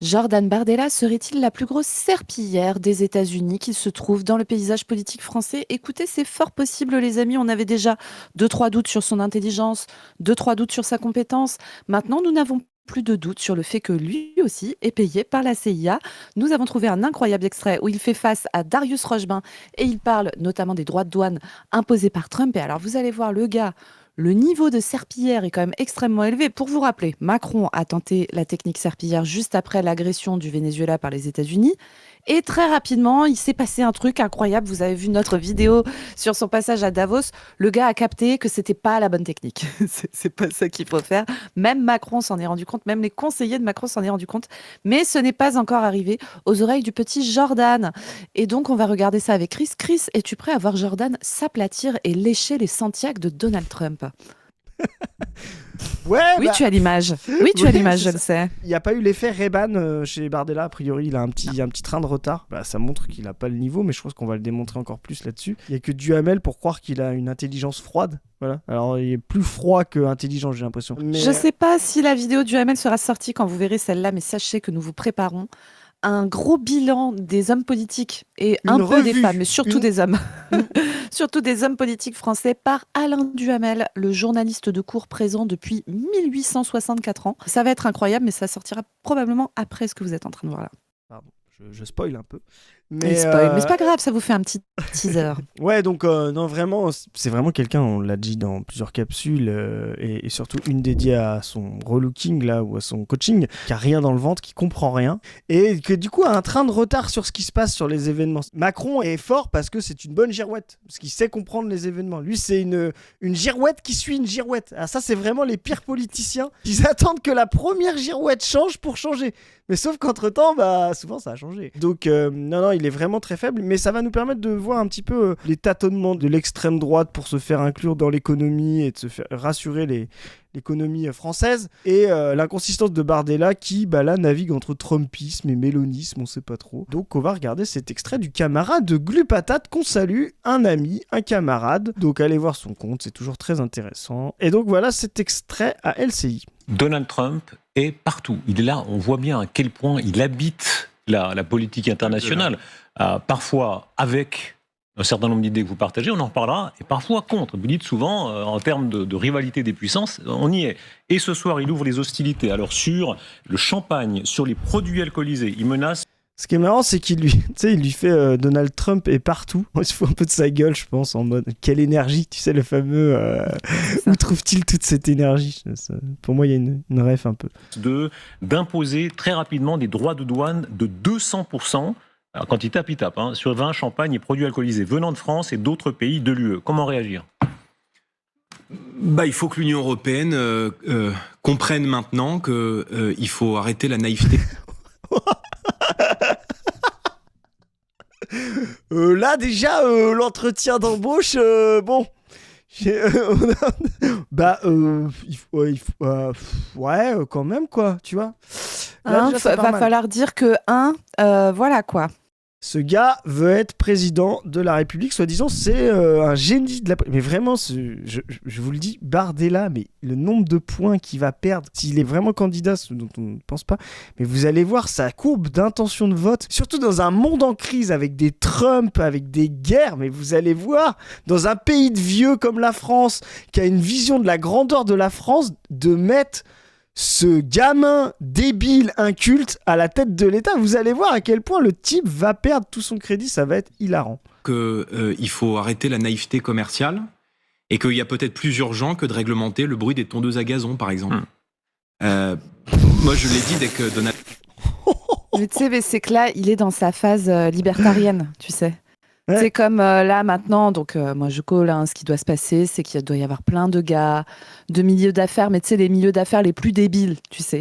Jordan Bardella serait-il la plus grosse serpillière des États-Unis qui se trouve dans le paysage politique français? Écoutez, c'est fort possible, les amis. On avait déjà deux, trois doutes sur son intelligence, deux, trois doutes sur sa compétence. Maintenant, nous n'avons plus de doute sur le fait que lui aussi est payé par la CIA. Nous avons trouvé un incroyable extrait où il fait face à Darius Rochebain et il parle notamment des droits de douane imposés par Trump. Et alors, vous allez voir le gars. Le niveau de serpillière est quand même extrêmement élevé. Pour vous rappeler, Macron a tenté la technique serpillière juste après l'agression du Venezuela par les États-Unis. Et très rapidement, il s'est passé un truc incroyable. Vous avez vu notre vidéo sur son passage à Davos. Le gars a capté que c'était pas la bonne technique. C'est pas ça qu'il faut faire. Même Macron s'en est rendu compte. Même les conseillers de Macron s'en est rendu compte. Mais ce n'est pas encore arrivé aux oreilles du petit Jordan. Et donc, on va regarder ça avec Chris. Chris, es-tu prêt à voir Jordan s'aplatir et lécher les Santiago de Donald Trump? Ouais, Oui, bah, tu as l'image. Oui, tu as ouais, l'image, c'est je ça. le sais. Il n'y a pas eu l'effet Reban chez Bardella. A priori, il a un petit train de retard. Bah, ça montre qu'il n'a pas le niveau, mais je pense qu'on va le démontrer encore plus là-dessus. Il n'y a que Duhamel pour croire qu'il a une intelligence froide. Voilà. Alors, il est plus froid que intelligent, j'ai l'impression. Mais Je ne sais pas si la vidéo du ML sera sortie quand vous verrez celle-là, mais sachez que nous vous préparons un gros bilan des hommes politiques et une un peu des femmes, revue. mais surtout Une... des hommes. une- Surtout des hommes politiques français par Alain Duhamel, le journaliste de cour présent depuis 1864 ans. Ça va être incroyable, mais ça sortira probablement après ce que vous êtes en train de voir là. Pardon, je spoil un peu. Il Mais spoil, mais c'est pas grave, ça vous fait un petit teaser. ouais, donc non, vraiment, c'est vraiment quelqu'un, on l'a dit dans plusieurs capsules, et surtout une dédiée à son relooking, là, ou à son coaching, qui a rien dans le ventre, qui comprend rien, et que du coup a un train de retard sur ce qui se passe sur les événements. Macron est fort parce que c'est une bonne girouette, parce qu'il sait comprendre les événements. Lui, c'est une girouette qui suit une girouette. Ah, ça, c'est vraiment les pires politiciens. Ils attendent que la première girouette change pour changer. Mais sauf qu'entre-temps, bah, souvent, ça a changé. Donc, non, il est vraiment très faible. Mais ça va nous permettre de voir un petit peu les tâtonnements de l'extrême droite pour se faire inclure dans l'économie et de se faire rassurer l'économie française. Et l'inconsistance de Bardella qui, bah, là, navigue entre Trumpisme et mélonisme, on sait pas trop. Donc, on va regarder cet extrait du camarade de Glupatate qu'on salue, un ami, un camarade. Donc, allez voir son compte, c'est toujours très intéressant. Et donc, voilà cet extrait à LCI. Donald Trump est partout. Il est là, on voit bien à quel point il habite la politique internationale. Parfois avec un certain nombre d'idées que vous partagez, on en reparlera, et parfois contre. Vous dites souvent, en termes de rivalité des puissances, on y est. Et ce soir, il ouvre les hostilités. Alors sur le champagne, sur les produits alcoolisés, il menace. Ce qui est marrant, c'est qu'il lui, tu sais, il lui fait Donald Trump est partout. Il se fout un peu de sa gueule, je pense, en mode quelle énergie, tu sais, le fameux où trouve-t-il toute cette énergie? Pour moi, il y a une ref un peu. D'imposer très rapidement des droits de douane de 200%. Alors, quand il tape, sur vin, champagne et produits alcoolisés venant de France et d'autres pays de l'UE. Comment réagir ? Il faut que l'Union européenne comprenne maintenant qu'il faut arrêter la naïveté. Là, déjà, l'entretien d'embauche, bon. Ouais, quand même, quoi, tu vois. Là, déjà, c'est pas Va mal. falloir dire que, voilà quoi. Ce gars veut être président de la République, soi-disant, c'est un génie de la... Mais vraiment, je vous le dis, Bardella, mais le nombre de points qu'il va perdre, s'il est vraiment candidat, ce dont on ne pense pas, mais vous allez voir sa courbe d'intention de vote, surtout dans un monde en crise, avec des Trump, avec des guerres, mais vous allez voir, dans un pays de vieux comme la France, qui a une vision de la grandeur de la France, de mettre ce gamin débile inculte à la tête de l'État. Vous allez voir à quel point le type va perdre tout son crédit, ça va être hilarant. Il faut arrêter la naïveté commerciale et qu'il y a peut-être plus urgent que de réglementer le bruit des tondeuses à gazon, par exemple. Moi, je l'ai dit dès que Donald... Mais tu sais, mais c'est que là, il est dans sa phase libertarienne, tu sais. Ouais. C'est comme là maintenant, donc moi je call, ce qui doit se passer, c'est qu'il doit y avoir plein de gars, de milieux d'affaires, mais tu sais, les milieux d'affaires les plus débiles, tu sais.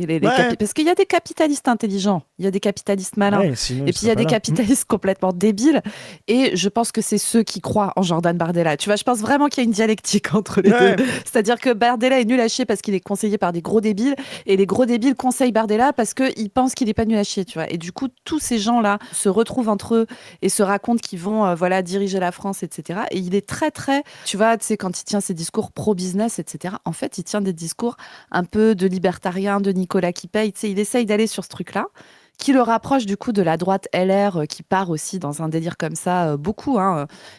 Parce qu'il y a des capitalistes intelligents, il y a des capitalistes malins, Ouais, et puis il y a des capitalistes complètement débiles, et je pense que c'est ceux qui croient en Jordan Bardella. Tu vois, je pense vraiment qu'il y a une dialectique entre les deux. C'est-à-dire que Bardella est nul à chier parce qu'il est conseillé par des gros débiles, et les gros débiles conseillent Bardella parce qu'ils pensent qu'il est pas nul à chier, tu vois. Et du coup, tous ces gens-là se retrouvent entre eux et se racontent qu'ils vont voilà, diriger la France, etc. Et il est très, très, tu vois, tu sais, quand il tient ses discours pro-business, etc., en fait, il tient des discours un peu de libertarien, de Nicolas qui paye, tu sais, il essaye d'aller sur ce truc-là, qui le rapproche du coup de la droite LR qui part aussi dans un délire comme ça beaucoup.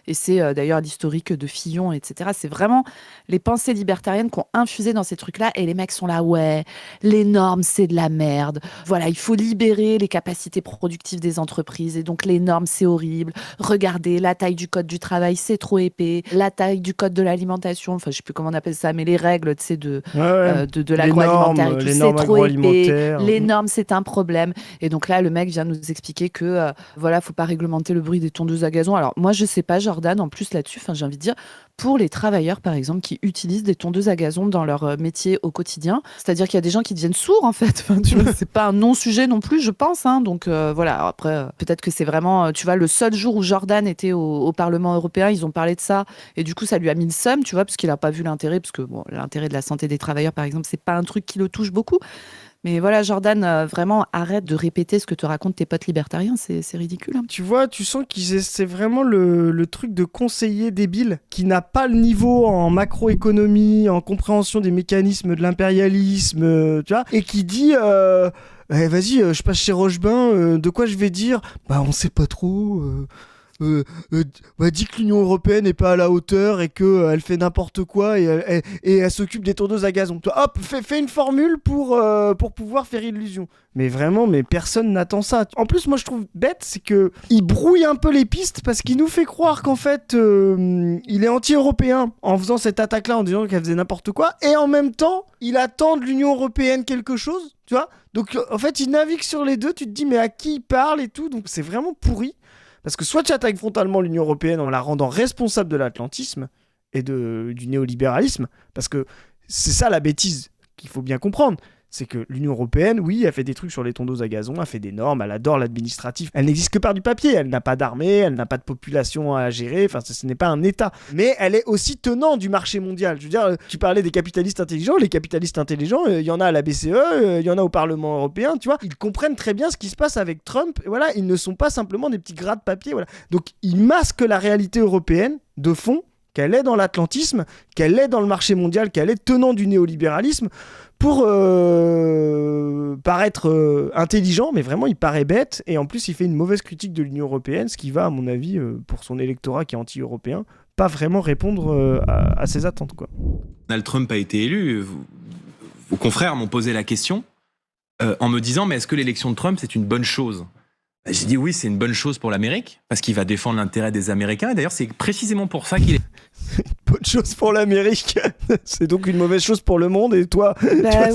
Et c'est d'ailleurs l'historique de Fillon, etc. C'est vraiment les pensées libertariennes qui ont infusé dans ces trucs-là. Et les mecs sont là, ouais, les normes, c'est de la merde. Voilà, il faut libérer les capacités productives des entreprises. Et donc, les normes, c'est horrible. Regardez, la taille du code du travail, c'est trop épais. La taille du code de l'alimentation, enfin, je sais plus comment on appelle ça, mais les règles, tu sais, de l'agroalimentaire et tout, c'est trop épais. Les normes, c'est un problème. Et donc là, le mec vient nous expliquer que, voilà, faut pas réglementer le bruit des tondeuses à gazon. Alors, moi, je sais pas, Jordan, en plus là-dessus, j'ai envie de dire, pour les travailleurs, par exemple, qui utilisent des tondeuses à gazon dans leur métier au quotidien. C'est-à-dire qu'il y a des gens qui deviennent sourds, en fait. Enfin, tu vois, c'est pas un non-sujet non plus, je pense. Donc, voilà. Alors après, peut-être que c'est vraiment, tu vois, le seul jour où Jordan était au Parlement européen, ils ont parlé de ça. Et du coup, ça lui a mis le seum, tu vois, parce qu'il a pas vu l'intérêt. Parce que, bon, l'intérêt de la santé des travailleurs, par exemple, c'est pas un truc qui le touche beaucoup. Mais voilà, Jordan, vraiment, arrête de répéter ce que te racontent tes potes libertariens, c'est ridicule. Tu vois, tu sens que c'est vraiment le truc de conseiller débile qui n'a pas le niveau en macroéconomie, en compréhension des mécanismes de l'impérialisme, tu vois, et qui dit vas-y, je passe chez Rochebain, de quoi je vais dire ? Bah, on sait pas trop. Dit que l'Union Européenne n'est pas à la hauteur et qu'elle fait n'importe quoi et elle s'occupe des tondeuses à gazon. Toi, hop, fais une formule pour pouvoir faire illusion. Mais vraiment, personne n'attend ça. En plus, moi, je trouve bête, c'est qu'il brouille un peu les pistes parce qu'il nous fait croire qu'en fait, il est anti-européen en faisant cette attaque-là, en disant qu'elle faisait n'importe quoi. Et en même temps, il attend de l'Union Européenne quelque chose, tu vois. Donc, en fait, il navigue sur les deux. Tu te dis, mais à qui il parle et tout. Donc, c'est vraiment pourri. Parce que soit tu attaques frontalement l'Union Européenne en la rendant responsable de l'atlantisme et du néolibéralisme, parce que c'est ça la bêtise qu'il faut bien comprendre. C'est que l'Union Européenne, oui, elle fait des trucs sur les tondeuses à gazon, elle fait des normes, elle adore l'administratif. Elle n'existe que par du papier, elle n'a pas d'armée, elle n'a pas de population à gérer, enfin ce n'est pas un État. Mais elle est aussi tenant du marché mondial. Je veux dire, tu parlais des capitalistes intelligents, les capitalistes intelligents, il y en a à la BCE, il y en a au Parlement européen, tu vois. Ils comprennent très bien ce qui se passe avec Trump, et voilà, ils ne sont pas simplement des petits gras de papier, voilà. Donc ils masquent la réalité européenne de fond, qu'elle est dans l'atlantisme, qu'elle est dans le marché mondial, qu'elle est tenant du néolibéralisme, pour paraître intelligent, mais vraiment il paraît bête, et en plus il fait une mauvaise critique de l'Union Européenne, ce qui va à mon avis, pour son électorat qui est anti-européen, pas vraiment répondre à ses attentes, quoi. Donald Trump a été élu, vos confrères m'ont posé la question en me disant, mais est-ce que l'élection de Trump c'est une bonne chose ? J'ai dit oui, c'est une bonne chose pour l'Amérique, parce qu'il va défendre l'intérêt des Américains, et d'ailleurs c'est précisément pour ça qu'il est... Bonne chose pour l'Amérique, c'est donc une mauvaise chose pour le monde, et toi...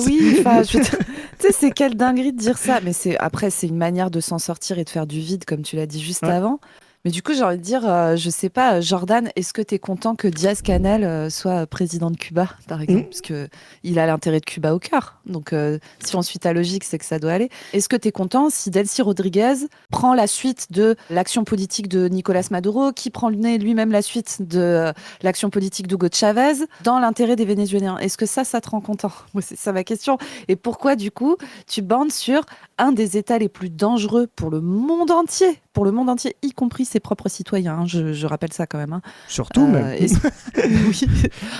Oui, tu sais, c'est quelle dinguerie de dire ça, mais après c'est une manière de s'en sortir et de faire du vide, comme tu l'as dit juste avant. Mais du coup, j'ai envie de dire, je sais pas, Jordan, est-ce que tu es content que Diaz-Canel soit président de Cuba, par exemple ? Parce qu'il a l'intérêt de Cuba au cœur. Donc, si on suit ta logique, c'est que ça doit aller. Est-ce que tu es content si Delcy Rodriguez prend la suite de l'action politique de Nicolas Maduro, qui prend lui-même la suite de l'action politique d'Hugo Chavez, dans l'intérêt des Vénézuéliens ? Est-ce que ça te rend content ? Moi, c'est ça ma question. Et pourquoi, du coup, tu bandes sur un des États les plus dangereux pour le monde entier, y compris ses propres citoyens, je rappelle ça quand même. Surtout même. Oui.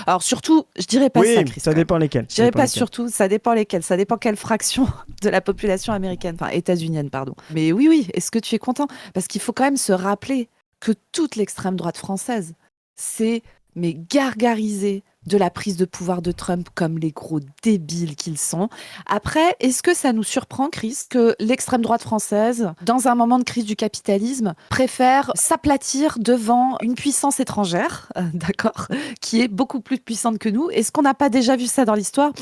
Alors surtout, je dirais pas ça, Chris. Ça dépend lesquels. Je dirais pas surtout, ça dépend lesquels. Ça dépend quelle fraction de la population américaine, enfin états-unienne, pardon. Mais oui, est-ce que tu es content ? Parce qu'il faut quand même se rappeler que toute l'extrême droite française, c'est gargarisé de la prise de pouvoir de Trump comme les gros débiles qu'ils sont. Après, est-ce que ça nous surprend, Chris, que l'extrême droite française, dans un moment de crise du capitalisme, préfère s'aplatir devant une puissance étrangère, d'accord, qui est beaucoup plus puissante que nous ? Est-ce qu'on n'a pas déjà vu ça dans l'histoire ?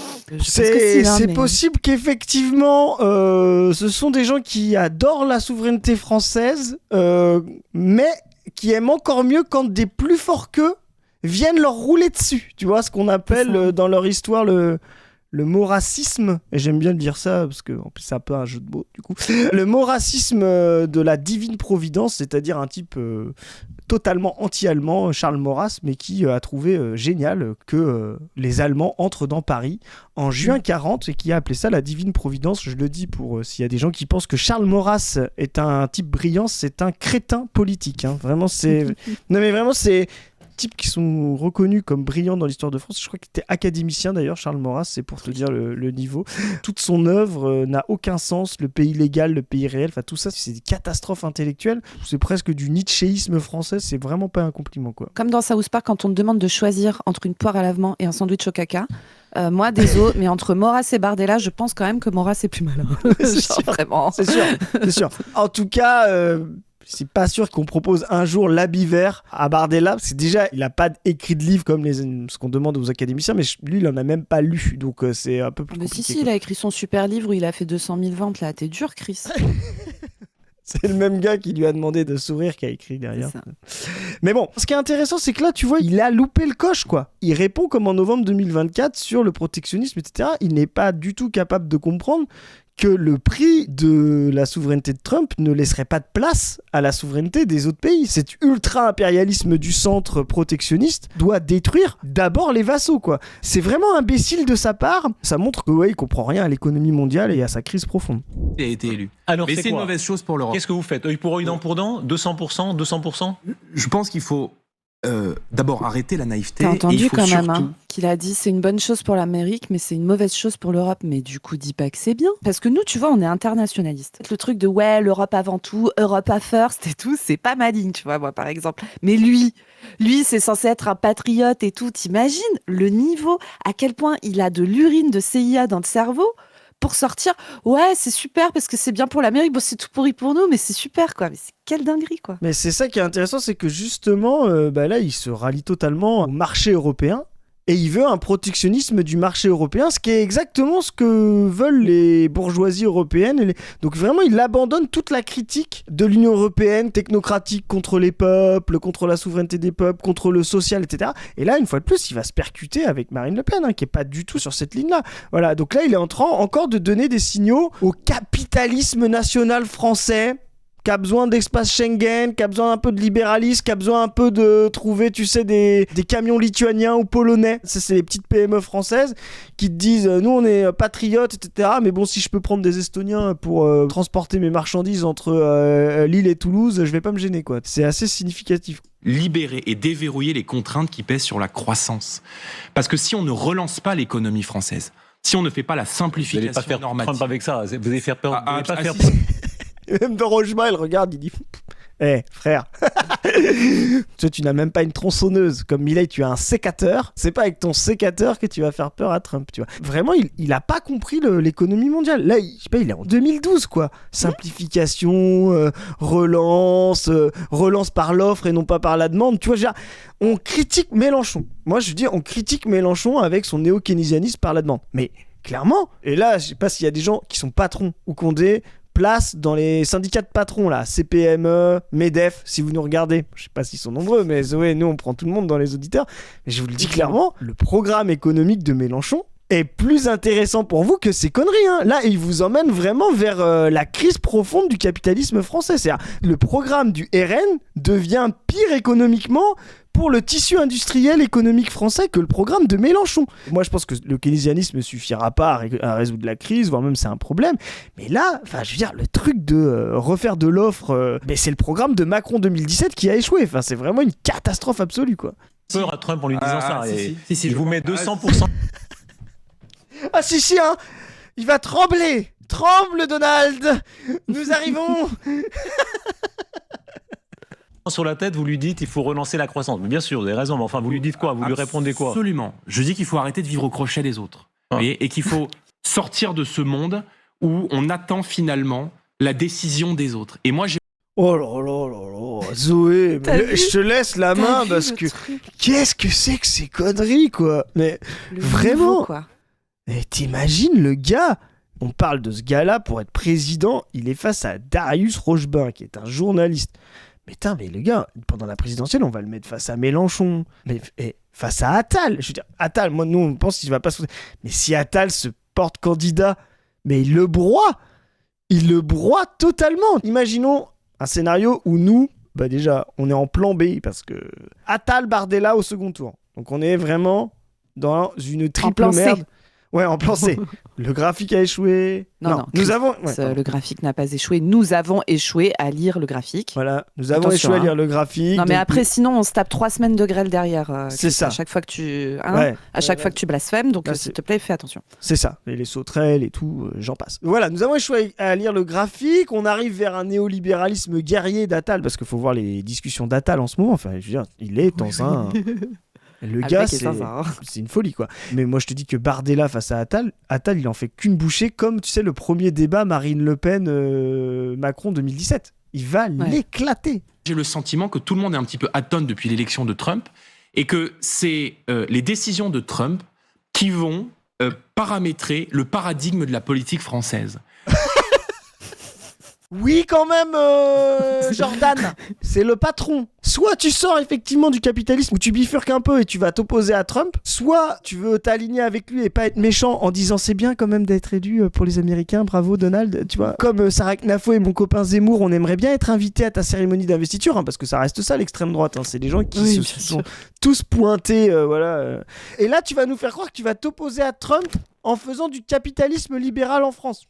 C'est possible qu'effectivement, ce sont des gens qui adorent la souveraineté française, mais qui aiment encore mieux quand des plus forts qu'eux viennent leur rouler dessus, tu vois, ce qu'on appelle dans leur histoire le mot racisme, et j'aime bien dire ça parce que en plus c'est un peu un jeu de mots du coup, le mot racisme de la divine providence, c'est-à-dire un type totalement anti-allemand, Charles Maurras, mais qui a trouvé génial que les Allemands entrent dans Paris en juin 40 et qui a appelé ça la divine providence. Je le dis pour s'il y a des gens qui pensent que Charles Maurras est un type brillant, c'est un crétin politique, hein. Vraiment non mais vraiment c'est types qui sont reconnus comme brillants dans l'histoire de France. Je crois qu'il était académicien d'ailleurs, Charles Maurras, c'est pour te dire le niveau. Toute son œuvre n'a aucun sens, le pays légal, le pays réel, enfin tout ça, c'est des catastrophes intellectuelles. C'est presque du nietzschéisme français, c'est vraiment pas un compliment, quoi. Comme dans South Park, quand on te demande de choisir entre une poire à lavement et un sandwich au caca, moi, désolé, mais entre Maurras et Bardella, je pense quand même que Maurras est plus malin. C'est sûr. Vraiment. C'est sûr. En tout cas, c'est pas sûr qu'on propose un jour l'habit vert à Bardella, parce que déjà, il a pas écrit de livre comme ce qu'on demande aux académiciens, mais lui, il en a même pas lu, donc c'est un peu plus Mais compliqué. si, il a écrit son super livre où il a fait 200 000 ventes, là. T'es dur, Chris. C'est le même gars qui lui a demandé de sourire qui a écrit derrière. C'est ça. Mais bon, ce qui est intéressant, c'est que là, tu vois, il a loupé le coche, quoi. Il répond comme en novembre 2024 sur le protectionnisme, etc. Il n'est pas du tout capable de comprendre que le prix de la souveraineté de Trump ne laisserait pas de place à la souveraineté des autres pays. Cet ultra-impérialisme du centre protectionniste doit détruire d'abord les vassaux, quoi. C'est vraiment imbécile de sa part. Ça montre que, ouais, il comprend rien à l'économie mondiale et à sa crise profonde. Il a été élu. Alors, Mais c'est c'est une quoi? mauvaise chose pour l'Europe. Qu'est-ce que vous faites? Œil pour œil, dent pour dent? 200%? 200%? Je pense qu'il faut d'abord arrêter la naïveté. T'as et entendu il faut quand même surtout... qu'il a dit c'est une bonne chose pour l'Amérique, mais c'est une mauvaise chose pour l'Europe. Mais du coup, dis pas que c'est bien. Parce que nous, tu vois, on est internationalistes. Le truc de ouais, l'Europe avant tout, Europa first et tout, c'est pas ma ligne, tu vois, moi par exemple. Mais lui, c'est censé être un patriote et tout. T'imagines le niveau, à quel point il a de l'urine de CIA dans le cerveau pour sortir, ouais, c'est super parce que c'est bien pour l'Amérique. Bon, c'est tout pourri pour nous, mais c'est super, quoi. Mais c'est quelle dinguerie, quoi. Mais c'est ça qui est intéressant, c'est que justement, là, il se rallie totalement au marché européen. Et il veut un protectionnisme du marché européen, ce qui est exactement ce que veulent les bourgeoisies européennes. Donc vraiment, il abandonne toute la critique de l'Union européenne, technocratique contre les peuples, contre la souveraineté des peuples, contre le social, etc. Et là, une fois de plus, il va se percuter avec Marine Le Pen, qui est pas du tout sur cette ligne-là. Voilà, donc là, il est en train encore de donner des signaux au capitalisme national français, qui a besoin d'espace Schengen, qui a besoin un peu de libéralisme, qui a besoin un peu de trouver, tu sais, des camions lituaniens ou polonais. Ça, c'est les petites PME françaises qui te disent, nous, on est patriotes, etc. Mais bon, si je peux prendre des Estoniens pour transporter mes marchandises entre Lille et Toulouse, je vais pas me gêner, quoi. C'est assez significatif. Libérer et déverrouiller les contraintes qui pèsent sur la croissance. Parce que si on ne relance pas l'économie française, si on ne fait pas la Vous n'allez simplification pas faire normative... Trump avec ça. Vous allez faire peur. Vous allez pas faire si, si. Et même dans Rochema, il regarde, il dit frère, tu n'as même pas une tronçonneuse. Comme Milei, tu as un sécateur. C'est pas avec ton sécateur que tu vas faire peur à Trump, tu vois. Vraiment, il a pas compris l'économie mondiale. Là, je sais pas, il est en 2012, quoi. Simplification, relance par l'offre et non pas par la demande. Tu vois, on critique Mélenchon. Moi, je dis, on critique Mélenchon avec son néo-keynésianisme par la demande. Mais clairement, et là, je sais pas s'il y a des gens qui sont patrons ou qui ont des place dans les syndicats de patrons là, CPME, MEDEF, si vous nous regardez, je sais pas s'ils sont nombreux, mais Zoé, nous on prend tout le monde dans les auditeurs, mais je vous le dis clairement, le programme économique de Mélenchon est plus intéressant pour vous que ces conneries, hein. Là, il vous emmène vraiment vers la crise profonde du capitalisme français. C'est-à-dire, le programme du RN devient pire économiquement pour le tissu industriel économique français que le programme de Mélenchon. Moi, je pense que le keynésianisme ne suffira pas à résoudre la crise, voire même c'est un problème. Mais là, je veux dire, le truc de refaire de l'offre, c'est le programme de Macron 2017 qui a échoué. Enfin, c'est vraiment une catastrophe absolue, quoi. peur à Trump en lui disant ça. Et si, il je vous met comprends. 200%. Ah si, hein. Il va trembler. Tremble, Donald. Nous arrivons. Sur la tête, vous lui dites il faut relancer la croissance. Mais bien sûr, vous avez raison, mais enfin, vous lui dites quoi? Vous lui répondez quoi? Absolument. Je dis qu'il faut arrêter de vivre au crochet des autres. Vous voyez, et qu'il faut sortir de ce monde où on attend finalement la décision des autres. Et moi, j'ai... Oh là là là là, Zoé, je te laisse la main parce que qu'est-ce que c'est que ces conneries, quoi. Mais vraiment, niveau, quoi. Mais t'imagines le gars? On parle de ce gars-là pour être président, il est face à Darius Rochebain, qui est un journaliste. Mais le gars, pendant la présidentielle, on va le mettre face à Mélenchon, mais face à Attal. Je veux dire, Attal, moi, nous, on pense qu'il va pas se... Mais si Attal se porte candidat, mais il le broie totalement. Imaginons un scénario où nous, déjà, on est en plan B, parce que Attal, Bardella au second tour. Donc on est vraiment dans une triple plan C. merde. Ouais, en plan C. Le graphique a échoué. Non, nous Chris, avons. Ouais, le graphique n'a pas échoué. Nous avons échoué à lire le graphique. voilà, nous avons Attention, échoué à lire le graphique. Non, mais donc- après, sinon, on se tape 3 semaines de grêle derrière. C'est Chris, ça. À chaque fois que tu, Ouais. à chaque fois que tu blasphèmes, donc Là, s'il c'est- te plaît, fais attention. C'est ça, et les sauterelles et tout, j'en passe. Voilà, nous avons échoué à lire le graphique, on arrive vers un néolibéralisme guerrier d'Attal, parce qu'il faut voir les discussions d'Attal en ce moment, enfin, je veux dire, il est dans un... Le Ah, gars, mec est c'est zinzin, hein. une folie, quoi. Mais moi, je te dis que Bardella face à Attal, il en fait qu'une bouchée, comme, tu sais, le premier débat Marine Le Pen-Macron 2017. Il va l'éclater. J'ai le sentiment que tout le monde est un petit peu atone depuis l'élection de Trump et que c'est les décisions de Trump qui vont paramétrer le paradigme de la politique française. Oui, quand même, Jordan, c'est le patron. Soit tu sors effectivement du capitalisme où tu bifurques un peu et tu vas t'opposer à Trump, soit tu veux t'aligner avec lui et pas être méchant en disant c'est bien quand même d'être élu pour les Américains, bravo Donald, tu vois. Comme Sarah Knafo et mon copain Zemmour, on aimerait bien être invités à ta cérémonie d'investiture, hein, parce que ça reste ça l'extrême droite, hein, c'est des gens qui se sont tous pointés, voilà. Et là, tu vas nous faire croire que tu vas t'opposer à Trump en faisant du capitalisme libéral en France.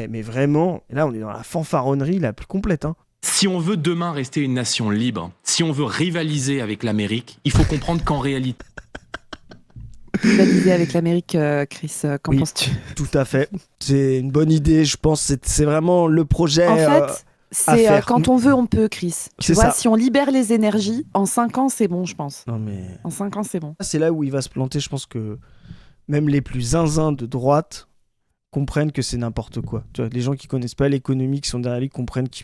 Mais vraiment, là on est dans la fanfaronnerie la plus complète. Hein. Si on veut demain rester une nation libre, si on veut rivaliser avec l'Amérique, il faut comprendre qu'en réalité... Rivaliser avec l'Amérique, Chris, qu'en Oui. penses-tu? Tout à fait. C'est une bonne idée, je pense. C'est vraiment le projet. En fait, c'est faire. quand on veut, on peut, Chris. Tu C'est vois, ça. si on libère les énergies, en 5 ans, c'est bon, je pense. Non mais En 5 ans, c'est bon. c'est là où il va se planter. Je pense que même les plus zinzins de droite comprennent que c'est n'importe quoi. Tu vois, les gens qui connaissent pas l'économie, qui sont derrière lui, comprennent que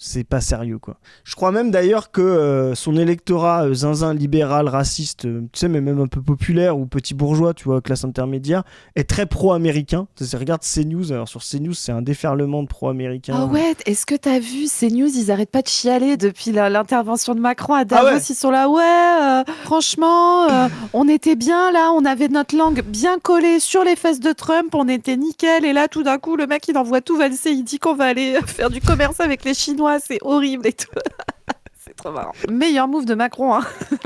c'est pas sérieux, quoi. Je crois même d'ailleurs que son électorat zinzin, libéral, raciste, tu sais, mais même un peu populaire ou petit bourgeois, tu vois, classe intermédiaire, est très pro-américain. Regarde CNews. Alors sur CNews, c'est un déferlement de pro-américains. Ah ouais, est-ce que t'as vu CNews, ils arrêtent pas de chialer depuis l'intervention de Macron à Davos. Ah ouais. Ils sont là, franchement, on était bien là, on avait notre langue bien collée sur les fesses de Trump, on était nickel. Et là, tout d'un coup, le mec, il envoie tout valser, il dit qu'on va aller faire du commerce avec les Chinois, c'est horrible et tout. C'est trop marrant. Meilleur move de Macron, hein.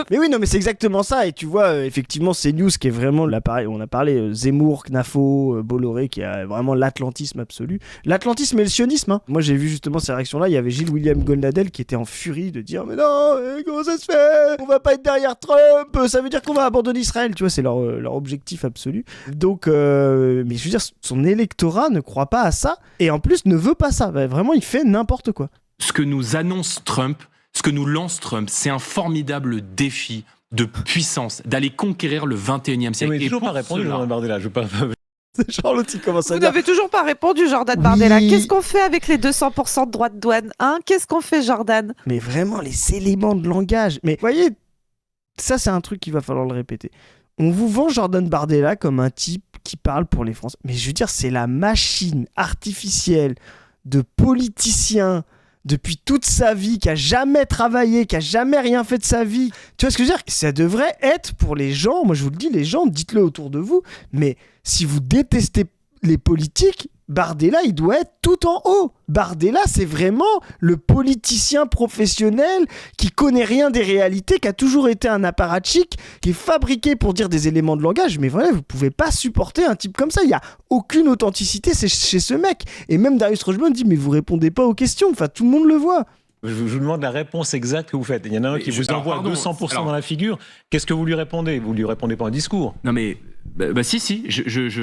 Mais oui, non, mais c'est exactement ça. Et tu vois, effectivement, CNews qui est vraiment l'appareil. On a parlé Zemmour, Knafo, Bolloré, qui a vraiment l'atlantisme absolu. L'atlantisme et le sionisme. Hein. Moi, j'ai vu justement ces réactions-là. Il y avait Gilles William Goldnadel qui était en furie de dire mais non, comment ça se fait? On va pas être derrière Trump. Ça veut dire qu'on va abandonner Israël. Tu vois, c'est leur objectif absolu. Donc, mais je veux dire, son électorat ne croit pas à ça et en plus ne veut pas ça. Bah, vraiment, il fait n'importe quoi. Ce que nous annonce Trump, ce que nous lance Trump, c'est un formidable défi de puissance, d'aller conquérir le 21e siècle. Mais Et toujours pour pas répondu, cela- Jean Bardella. Je veux pas... C'est genre l'autre qui commence à Vous dire. n'avez toujours pas répondu, Jordan Oui. Bardella. Qu'est-ce qu'on fait avec les 200% de droits de douane, hein? Qu'est-ce qu'on fait, Jordan? Mais vraiment, les éléments de langage. Mais vous voyez, ça, c'est un truc qu'il va falloir le répéter. On vous vend Jordan Bardella comme un type qui parle pour les Français. Mais je veux dire, c'est la machine artificielle de politicien depuis toute sa vie, qui a jamais travaillé, qui a jamais rien fait de sa vie. Tu vois ce que je veux dire? Ça devrait être pour les gens, moi je vous le dis, les gens, dites-le autour de vous, mais si vous détestez les politiques, Bardella, il doit être tout en haut. Bardella, c'est vraiment le politicien professionnel qui connaît rien des réalités, qui a toujours été un apparatchik, qui est fabriqué pour dire des éléments de langage. Mais voilà, vous pouvez pas supporter un type comme ça. Il y a aucune authenticité chez ce mec. Et même Darius Rochebon dit, mais vous répondez pas aux questions. Enfin, tout le monde le voit. Je vous demande la réponse exacte que vous faites. Il y en a un qui vous alors, envoie pardon, 200% alors- dans la figure. Qu'est-ce que vous lui répondez? Vous lui répondez pas un discours. Non mais, si, je...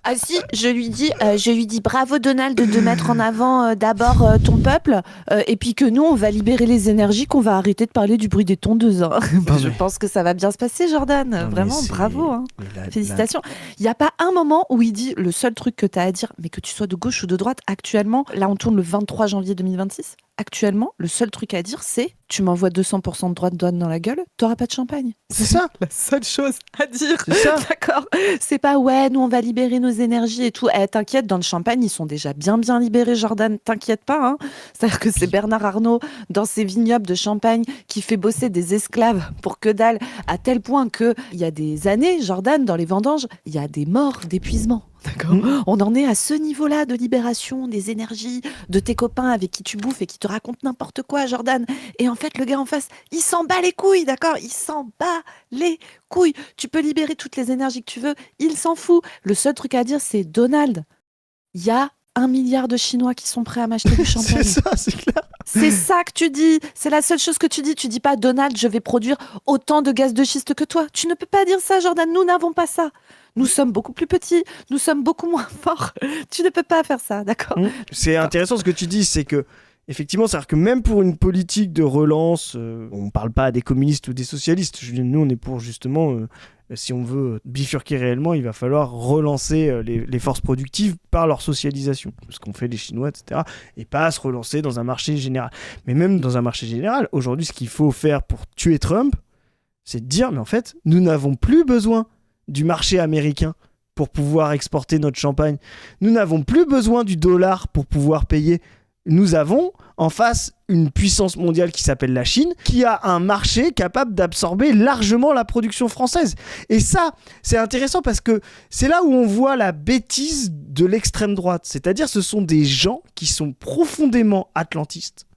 Ah si, je lui dis bravo Donald de mettre en avant d'abord ton peuple et puis que nous on va libérer les énergies, qu'on va arrêter de parler du bruit des tondeuses. Hein. Je pense que ça va bien se passer, Jordan. Non, mais Vraiment, c'est- bravo. Hein. Mais Félicitations. Il n'y a pas un moment où il dit le seul truc que tu as à dire, mais que tu sois de gauche ou de droite, actuellement, là on tourne le 23 janvier 2026, actuellement, le seul truc à dire c'est tu m'envoies 200% de droits de douane dans la gueule, t'auras pas de champagne. C'est ça. La seule chose à dire. C'est ça. D'accord. C'est pas ouais, nous on va libérer nos énergies et tout. T'inquiète, dans le champagne, ils sont déjà bien libérés, Jordan. T'inquiète pas. Hein. C'est-à-dire que c'est Bernard Arnault dans ses vignobles de Champagne qui fait bosser des esclaves pour que dalle, à tel point que il y a des années, Jordan, dans les vendanges, il y a des morts d'épuisement. D'accord. On en est à ce niveau-là de libération des énergies de tes copains avec qui tu bouffes et qui te racontent n'importe quoi, Jordan. Et en fait, le gars en face, il s'en bat les couilles, d'accord? Il s'en bat les couilles. Tu peux libérer toutes les énergies que tu veux, il s'en fout. Le seul truc à dire, c'est Donald, il y a 1 milliard de Chinois qui sont prêts à m'acheter du champagne. C'est ça, c'est clair. C'est ça que tu dis. C'est la seule chose que tu dis. Tu dis pas, Donald, je vais produire autant de gaz de schiste que toi. Tu ne peux pas dire ça, Jordan. Nous n'avons pas ça. Nous sommes beaucoup plus petits. Nous sommes beaucoup moins forts. Tu ne peux pas faire ça, d'accord? C'est intéressant ce que tu dis, c'est que effectivement, c'est-à-dire que même pour une politique de relance, on ne parle pas des communistes ou des socialistes. Nous, on est pour justement, si on veut bifurquer réellement, il va falloir relancer les forces productives par leur socialisation. Ce qu'ont fait les Chinois, etc. Et pas se relancer dans un marché général. Mais même dans un marché général, aujourd'hui, ce qu'il faut faire pour tuer Trump, c'est de dire, mais en fait, nous n'avons plus besoin du marché américain pour pouvoir exporter notre champagne. Nous n'avons plus besoin du dollar pour pouvoir payer. Nous avons en face une puissance mondiale qui s'appelle la Chine, qui a un marché capable d'absorber largement la production française. Et ça, c'est intéressant parce que c'est là où on voit la bêtise de l'extrême droite. C'est-à-dire, ce sont des gens qui sont profondément atlantistes,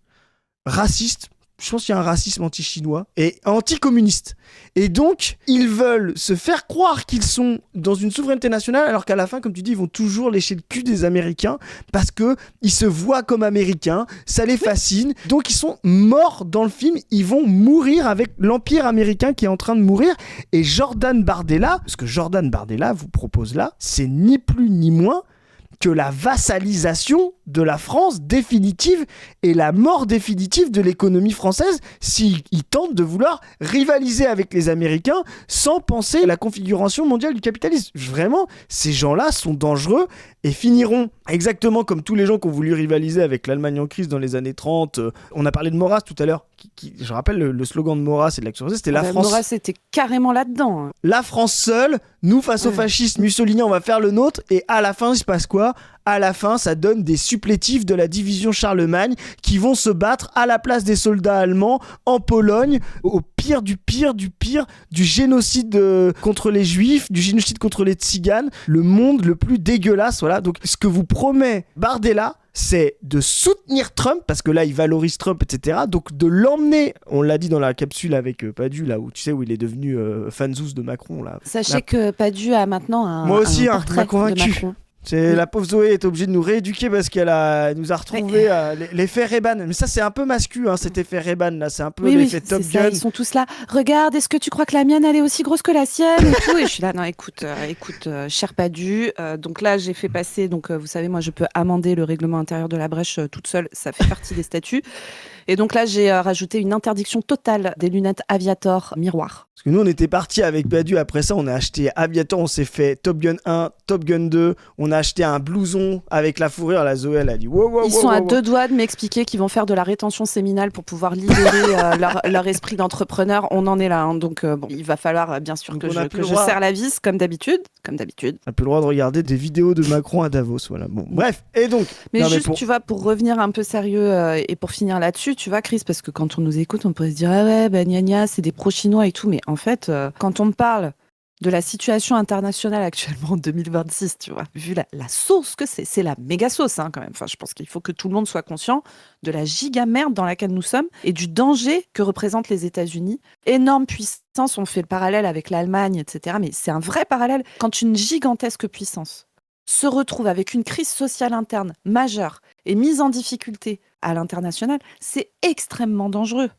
racistes. Je pense qu'il y a un racisme anti-chinois et anti-communiste. Et donc, ils veulent se faire croire qu'ils sont dans une souveraineté nationale, alors qu'à la fin, comme tu dis, ils vont toujours lécher le cul des Américains parce qu'ils se voient comme Américains, ça les fascine. Donc, ils sont morts dans le film, ils vont mourir avec l'empire américain qui est en train de mourir. Et Jordan Bardella, ce que Jordan Bardella vous propose là, c'est ni plus ni moins que la vassalisation de la France définitive et la mort définitive de l'économie française s'ils tentent de vouloir rivaliser avec les Américains sans penser à la configuration mondiale du capitalisme. Vraiment, ces gens-là sont dangereux et finiront exactement comme tous les gens qui ont voulu rivaliser avec l'Allemagne en crise dans les années 30. On a parlé de Maurras tout à l'heure. Je rappelle le slogan de Maurras et de l'Action sociale, c'était la France. Maurras était carrément là-dedans. La France seule, nous face aux fascistes mussoliniens, on va faire le nôtre. Et à la fin, il se passe quoi ? À la fin, ça donne des supplétifs de la division Charlemagne qui vont se battre à la place des soldats allemands en Pologne, au pire du pire du pire, du génocide contre les juifs, du génocide contre les tziganes, le monde le plus dégueulasse. Voilà. Donc, ce que vous promet Bardella, c'est de soutenir Trump, parce que là, il valorise Trump, etc. Donc, de l'emmener, on l'a dit dans la capsule avec Padu, là, où tu sais, où il est devenu fanzous de Macron. Là. Sachez que Padu a maintenant un Moi aussi, un m'a portrait convaincu. de Macron. La pauvre Zoé est obligée de nous rééduquer parce qu'elle nous a retrouvé l'effet Ray-Ban. Mais ça, c'est un peu mascu, cet effet Ray-Ban, là. C'est un peu l'effet Top c'est Gun. ça, ils sont tous là. Regarde, est-ce que tu crois que la mienne, elle est aussi grosse que la sienne et tout. Et je suis là, non, écoute, cher Padu. Donc là, j'ai fait passer, vous savez, moi, je peux amender le règlement intérieur de la brèche toute seule. Ça fait partie des statuts. Et donc là, j'ai rajouté une interdiction totale des lunettes Aviator miroir. Parce que nous, on était partis avec Padu. Après ça, on a acheté Aviator. On s'est fait Top Gun 1, Top Gun 2. On a acheté un blouson avec la fourrure. La Zoé, elle a dit wow, wow, Ils sont à 2 doigts de m'expliquer qu'ils vont faire de la rétention séminale pour pouvoir libérer leur esprit d'entrepreneur. On en est là. Donc, il va falloir bien sûr que je serre la vis, comme d'habitude. On n'a plus le droit de regarder des vidéos de Macron à Davos. Voilà. Bon, bref. Et donc. Mais tu vois, pour revenir un peu sérieux et pour finir là-dessus, tu vois, Chris, parce que quand on nous écoute, on pourrait se dire ah ouais, gna gna, c'est des pro-chinois et tout. Mais en fait, quand on me parle de la situation internationale actuellement en 2026, tu vois, vu la sauce que c'est la méga sauce quand même. Enfin, je pense qu'il faut que tout le monde soit conscient de la giga merde dans laquelle nous sommes et du danger que représentent les États-Unis. Énorme puissance, on fait le parallèle avec l'Allemagne, etc. Mais c'est un vrai parallèle. Quand une gigantesque puissance se retrouve avec une crise sociale interne majeure et mise en difficulté à l'international, c'est extrêmement dangereux.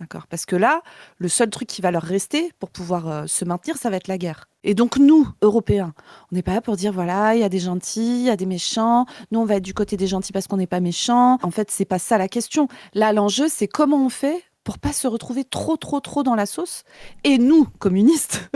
D'accord ? Parce que là, le seul truc qui va leur rester pour pouvoir se maintenir, ça va être la guerre. Et donc nous, Européens, on n'est pas là pour dire voilà, il y a des gentils, il y a des méchants. Nous, on va être du côté des gentils parce qu'on n'est pas méchants. En fait, c'est pas ça la question. Là, l'enjeu, c'est comment on fait pour pas se retrouver trop dans la sauce. Et nous, communistes,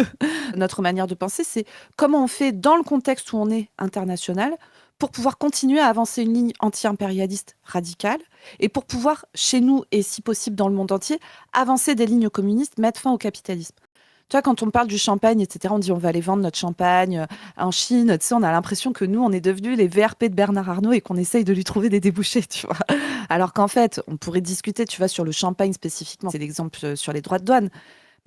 notre manière de penser, c'est comment on fait dans le contexte où on est international pour pouvoir continuer à avancer une ligne anti-impérialiste radicale et pour pouvoir, chez nous et si possible dans le monde entier, avancer des lignes communistes, mettre fin au capitalisme. Tu vois, quand on parle du champagne, etc., on dit on va aller vendre notre champagne en Chine. Tu sais, on a l'impression que nous, on est devenus les VRP de Bernard Arnault et qu'on essaye de lui trouver des débouchés, tu vois. Alors qu'en fait, on pourrait discuter, tu vois, sur le champagne spécifiquement. C'est l'exemple sur les droits de douane.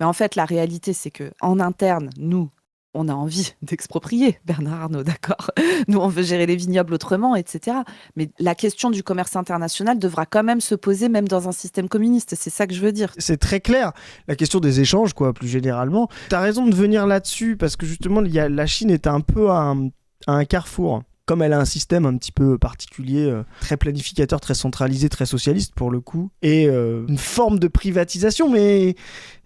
Mais en fait, la réalité, c'est qu'en interne, nous, on a envie d'exproprier Bernard Arnault, d'accord. Nous, on veut gérer les vignobles autrement, etc. Mais la question du commerce international devra quand même se poser, même dans un système communiste. C'est ça que je veux dire. C'est très clair. La question des échanges, quoi, plus généralement. T'as raison de venir là-dessus, parce que justement, la Chine est un peu à un carrefour. Comme elle a un système un petit peu particulier, très planificateur, très centralisé, très socialiste pour le coup, et une forme de privatisation, mais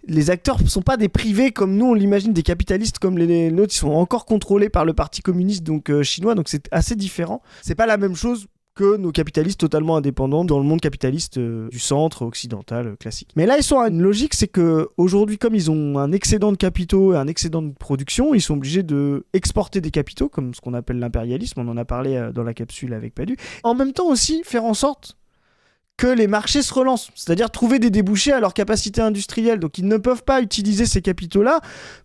les acteurs ne sont pas des privés comme nous on l'imagine, des capitalistes comme les nôtres, ils sont encore contrôlés par le parti communiste donc chinois, donc c'est assez différent. C'est pas la même chose que nos capitalistes totalement indépendants dans le monde capitaliste du centre occidental classique. Mais là, ils sont à une logique, c'est que aujourd'hui, comme ils ont un excédent de capitaux et un excédent de production, ils sont obligés de exporter des capitaux, comme ce qu'on appelle l'impérialisme, on en a parlé dans la capsule avec Padu. En même temps aussi, faire en sorte que les marchés se relancent, c'est-à-dire trouver des débouchés à leur capacité industrielle. Donc ils ne peuvent pas utiliser ces capitaux-là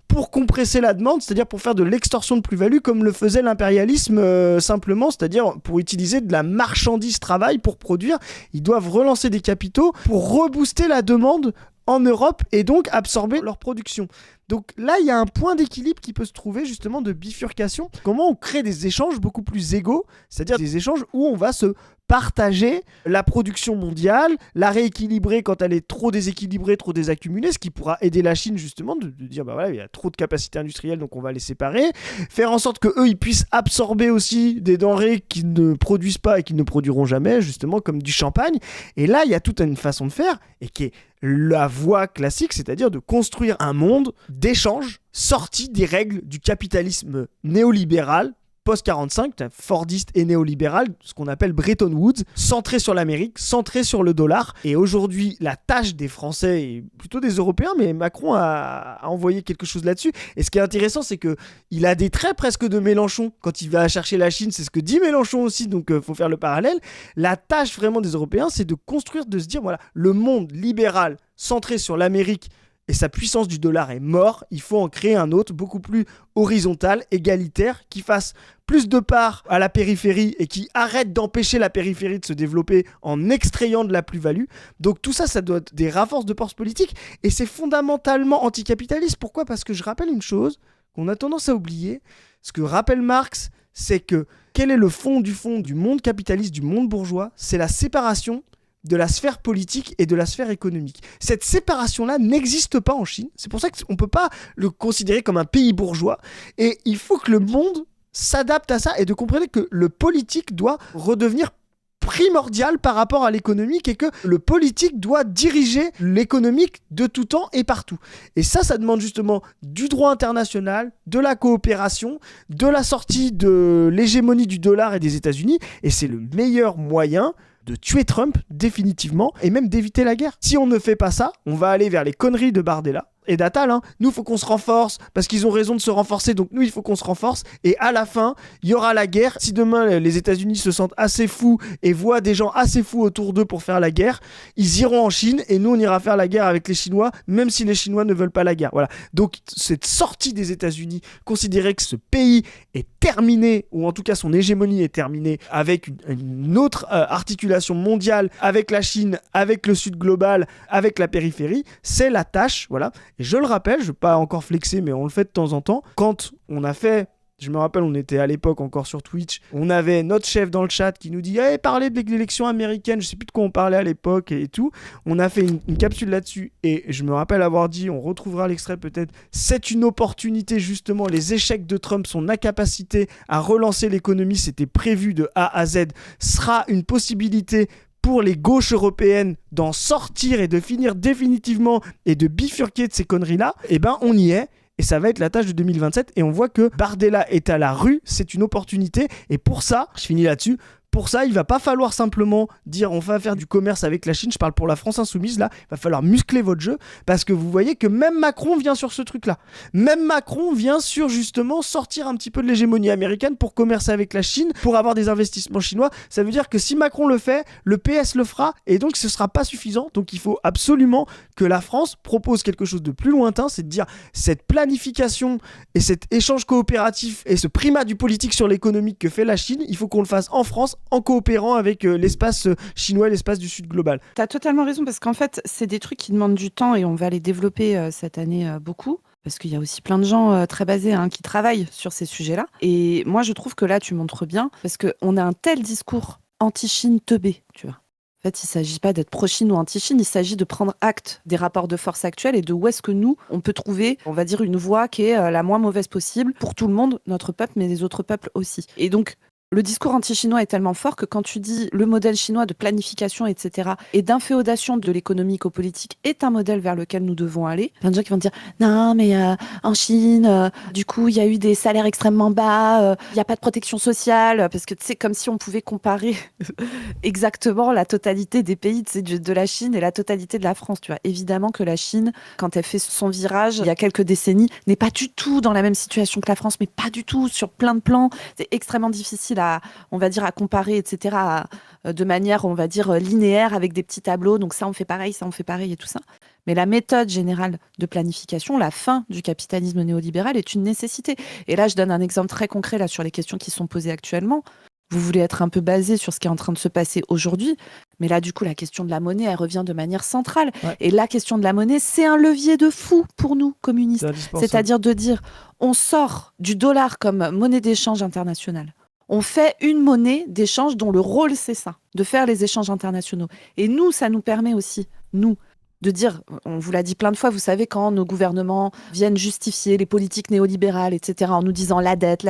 pour compresser la demande, c'est-à-dire pour faire de l'extorsion de plus-value comme le faisait l'impérialisme simplement, c'est-à-dire pour utiliser de la marchandise travail pour produire. Ils doivent relancer des capitaux pour rebooster la demande en Europe et donc absorber leur production. Donc là, il y a un point d'équilibre qui peut se trouver justement de bifurcation. Comment on crée des échanges beaucoup plus égaux, c'est-à-dire des échanges où on va se partager la production mondiale, la rééquilibrer quand elle est trop déséquilibrée, trop désaccumulée, ce qui pourra aider la Chine justement de dire bah voilà, il y a trop de capacité industrielle donc on va les séparer, faire en sorte que eux ils puissent absorber aussi des denrées qu'ils ne produisent pas et qu'ils ne produiront jamais, justement comme du champagne. Et là, il y a toute une façon de faire et qui est la voie classique, c'est-à-dire de construire un monde d'échange sorti des règles du capitalisme néolibéral post-45, fordiste et néolibéral, ce qu'on appelle Bretton Woods, centré sur l'Amérique, centré sur le dollar. Et aujourd'hui, la tâche des Français, et plutôt des Européens, mais Macron a envoyé quelque chose là-dessus. Et ce qui est intéressant, c'est qu'il a des traits presque de Mélenchon. Quand il va chercher la Chine, c'est ce que dit Mélenchon aussi, donc faut faire le parallèle. La tâche vraiment des Européens, c'est de construire, de se dire, voilà, le monde libéral centré sur l'Amérique, et sa puissance du dollar est mort, il faut en créer un autre beaucoup plus horizontal, égalitaire, qui fasse plus de part à la périphérie et qui arrête d'empêcher la périphérie de se développer en extrayant de la plus-value. Donc tout ça, ça doit être des rapports de force politique et c'est fondamentalement anticapitaliste. Pourquoi ? Parce que je rappelle une chose qu'on a tendance à oublier, ce que rappelle Marx, c'est que quel est le fond du monde capitaliste, du monde bourgeois ? C'est la séparation de la sphère politique et de la sphère économique. Cette séparation-là n'existe pas en Chine. C'est pour ça qu'on ne peut pas le considérer comme un pays bourgeois. Et il faut que le monde s'adapte à ça et de comprendre que le politique doit redevenir primordial par rapport à l'économique et que le politique doit diriger l'économique de tout temps et partout. Et ça demande justement du droit international, de la coopération, de la sortie de l'hégémonie du dollar et des États-Unis. Et c'est le meilleur moyen de tuer Trump définitivement et même d'éviter la guerre. Si on ne fait pas ça, on va aller vers les conneries de Bardella et d'Attal. Nous, il faut qu'on se renforce parce qu'ils ont raison de se renforcer, donc nous, il faut qu'on se renforce. Et à la fin, il y aura la guerre. Si demain, les États-Unis se sentent assez fous et voient des gens assez fous autour d'eux pour faire la guerre, ils iront en Chine et nous, on ira faire la guerre avec les Chinois, même si les Chinois ne veulent pas la guerre. Voilà. Donc, cette sortie des États-Unis, considérer que ce pays est terminé, ou en tout cas son hégémonie est terminée, avec une autre articulation mondiale, avec la Chine, avec le Sud global, avec la périphérie, c'est la tâche, voilà. Et je le rappelle, je ne vais pas encore flexer, mais on le fait de temps en temps. Quand on a fait, je me rappelle, on était à l'époque encore sur Twitch, on avait notre chef dans le chat qui nous dit hey, parlez de l'élection américaine, je ne sais plus de quoi on parlait à l'époque et tout. On a fait une capsule là-dessus et je me rappelle avoir dit, on retrouvera l'extrait peut-être, c'est une opportunité justement, les échecs de Trump, son incapacité à relancer l'économie, c'était prévu de A à Z, sera une possibilité pour les gauches européennes d'en sortir et de finir définitivement et de bifurquer de ces conneries-là, eh ben on y est. Et ça va être la tâche de 2027. Et on voit que Bardella est à la rue, c'est une opportunité. Et pour ça, je finis là-dessus, pour ça, il va pas falloir simplement dire on va faire du commerce avec la Chine. Je parle pour la France insoumise, là. Il va falloir muscler votre jeu parce que vous voyez que même Macron vient sur ce truc-là. Même Macron vient sur justement sortir un petit peu de l'hégémonie américaine pour commercer avec la Chine, pour avoir des investissements chinois. Ça veut dire que si Macron le fait, le PS le fera et donc ce sera pas suffisant. Donc il faut absolument que la France propose quelque chose de plus lointain, c'est de dire cette planification et cet échange coopératif et ce primat du politique sur l'économique que fait la Chine, il faut qu'on le fasse en France, en coopérant avec l'espace chinois et l'espace du Sud global. Tu as totalement raison parce qu'en fait, c'est des trucs qui demandent du temps et on va les développer cette année beaucoup. parce qu'il y a aussi plein de gens très basés qui travaillent sur ces sujets-là. Et moi, je trouve que là, tu montres bien, parce qu'on a un tel discours anti-Chine teubé, tu vois. En fait, il ne s'agit pas d'être pro-Chine ou anti-Chine, il s'agit de prendre acte des rapports de force actuels et de où est-ce que nous, on peut trouver, on va dire, une voie qui est la moins mauvaise possible pour tout le monde, notre peuple, mais les autres peuples aussi. Et donc, le discours anti-chinois est tellement fort que quand tu dis le modèle chinois de planification, etc., et d'inféodation de l'économie qu'au politique est un modèle vers lequel nous devons aller, plein de gens qui vont dire non, mais en Chine, du coup, il y a eu des salaires extrêmement bas, il n'y a pas de protection sociale, parce que c'est comme si on pouvait comparer exactement la totalité des pays de la Chine et la totalité de la France. Tu vois, évidemment que la Chine, quand elle fait son virage il y a quelques décennies, n'est pas du tout dans la même situation que la France, mais pas du tout sur plein de plans. C'est extrêmement difficile on va dire, à comparer, etc., de manière, on va dire, linéaire avec des petits tableaux. Donc ça, on fait pareil, ça, on fait pareil et tout ça. Mais la méthode générale de planification, la fin du capitalisme néolibéral est une nécessité. Et là, je donne un exemple très concret là, sur les questions qui sont posées actuellement. Vous voulez être un peu basé sur ce qui est en train de se passer aujourd'hui, mais là, du coup, la question de la monnaie, elle revient de manière centrale. Ouais. Et la question de la monnaie, c'est un levier de fou pour nous, communistes. C'est-à-dire de dire, on sort du dollar comme monnaie d'échange internationale. On fait une monnaie d'échange dont le rôle, c'est ça, de faire les échanges internationaux. Et nous, ça nous permet aussi, nous, de dire, on vous l'a dit plein de fois, vous savez, quand nos gouvernements viennent justifier les politiques néolibérales, etc., en nous disant la dette,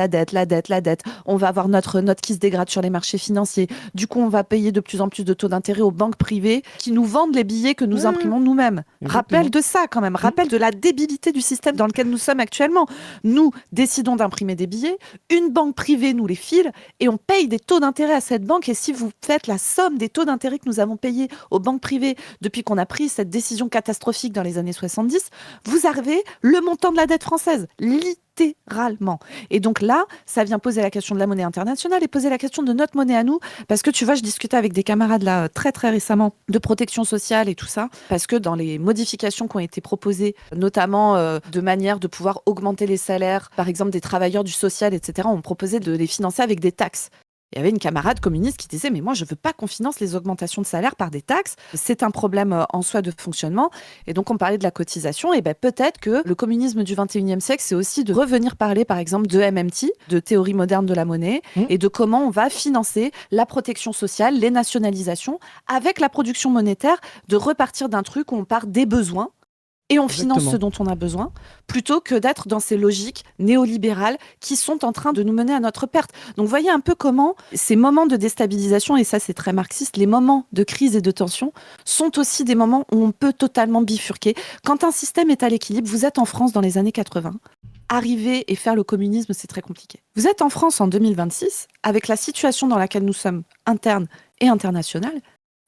on va avoir notre note qui se dégrade sur les marchés financiers. Du coup, on va payer de plus en plus de taux d'intérêt aux banques privées qui nous vendent les billets que nous imprimons nous-mêmes. Exactement. Rappel de ça, quand même. Rappel de la débilité du système dans lequel nous sommes actuellement. Nous décidons d'imprimer des billets, une banque privée nous les file et on paye des taux d'intérêt à cette banque. Et si vous faites la somme des taux d'intérêt que nous avons payés aux banques privées depuis qu'on a pris cette décision catastrophique dans les années 70, vous arrivez le montant de la dette française, littéralement. Et donc là, ça vient poser la question de la monnaie internationale et poser la question de notre monnaie à nous, parce que tu vois, je discutais avec des camarades là très très récemment de protection sociale et tout ça, parce que dans les modifications qui ont été proposées, notamment de manière de pouvoir augmenter les salaires, par exemple des travailleurs du social, etc., on proposait de les financer avec des taxes. Il y avait une camarade communiste qui disait « Mais moi, je ne veux pas qu'on finance les augmentations de salaire par des taxes. C'est un problème en soi de fonctionnement. » Et donc, on parlait de la cotisation. Et peut-être que le communisme du 21e siècle, c'est aussi de revenir parler, par exemple, de MMT, de théorie moderne de la monnaie, et de comment on va financer la protection sociale, les nationalisations, avec la production monétaire, de repartir d'un truc où on part des besoins, et on finance ce dont on a besoin, plutôt que d'être dans ces logiques néolibérales qui sont en train de nous mener à notre perte. Donc, voyez un peu comment ces moments de déstabilisation, et ça c'est très marxiste, les moments de crise et de tension sont aussi des moments où on peut totalement bifurquer. Quand un système est à l'équilibre, vous êtes en France dans les années 80, arriver et faire le communisme, c'est très compliqué. Vous êtes en France en 2026, avec la situation dans laquelle nous sommes, interne et internationale,